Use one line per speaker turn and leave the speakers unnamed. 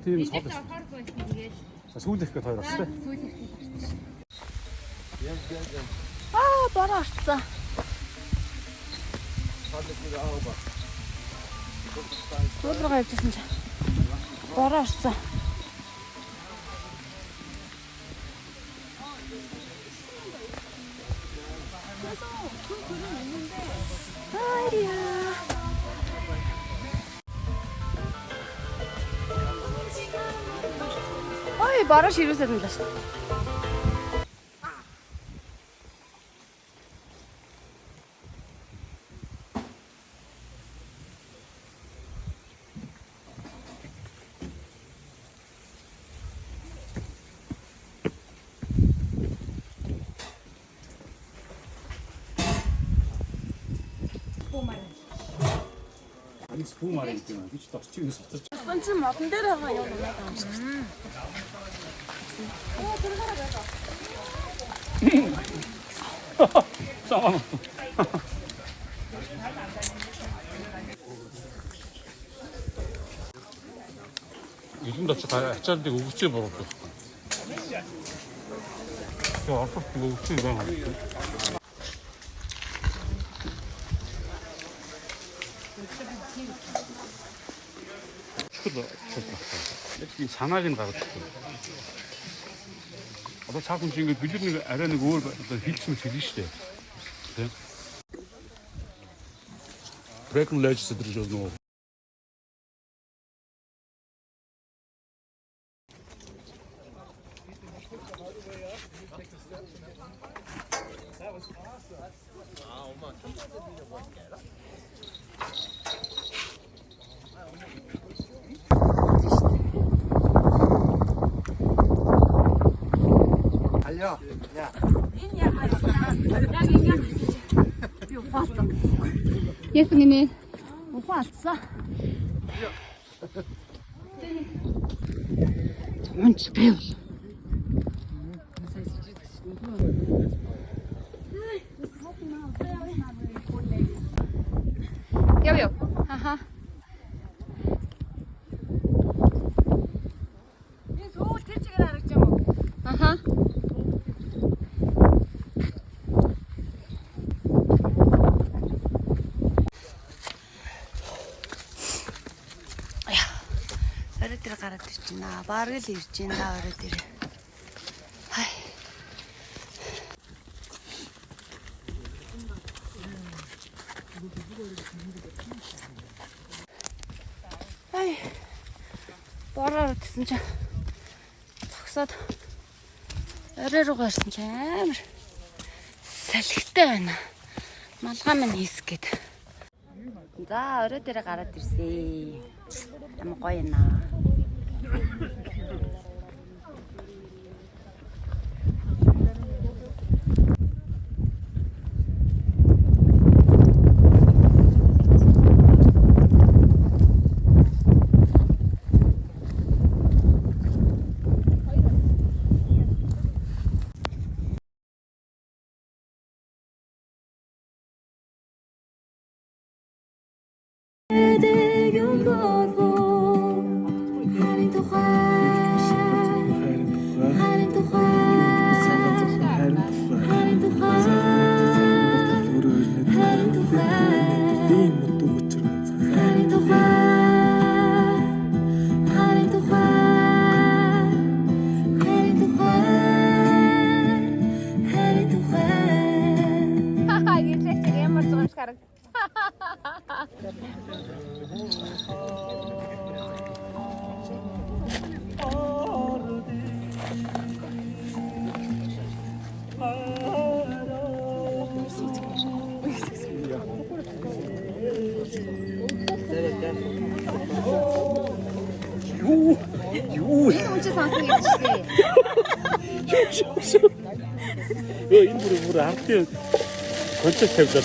Тийм сод. Сүүлэх гээд хоёр бас тийм.
Бороо орцсон. Сүүлрээ явчихсан чи. Бороо орцсон. Ой, бороо ширүүсээд нь л шүү.
Спумаар юм тийм гэж дорчин ус оцорч.
Сан чи модон дээр байгаа юм надад амсгсан. Оо тэргаараа байгаа.
Саваа. Илэнд очиж ачаалдыг өгчөө боруулах. Тэгээ орох өгчөө байгаа. 이 상하긴 가거든. 어떤 작은 친구 비주는 아래는 그 어떤 힐층 지리시대. 네. 브레이크 레지스 들으셔도.
달려. 야.
예승이네. 왔어. 정말 배워. 여기요. 하하. 아하. Орой дээр гараад ирж байна. Бараг л ирж байна орой дээр. Хай. Хай. Бороо гэсэн чинь зогсоод орой руу гарсан чинь амар салхитай байна. Малгай минь хийсэх гээд. За орой дээр гараад ирсэн. Амар гоё наа.
Йоо энэ бүр ардын концепт тавьлаа.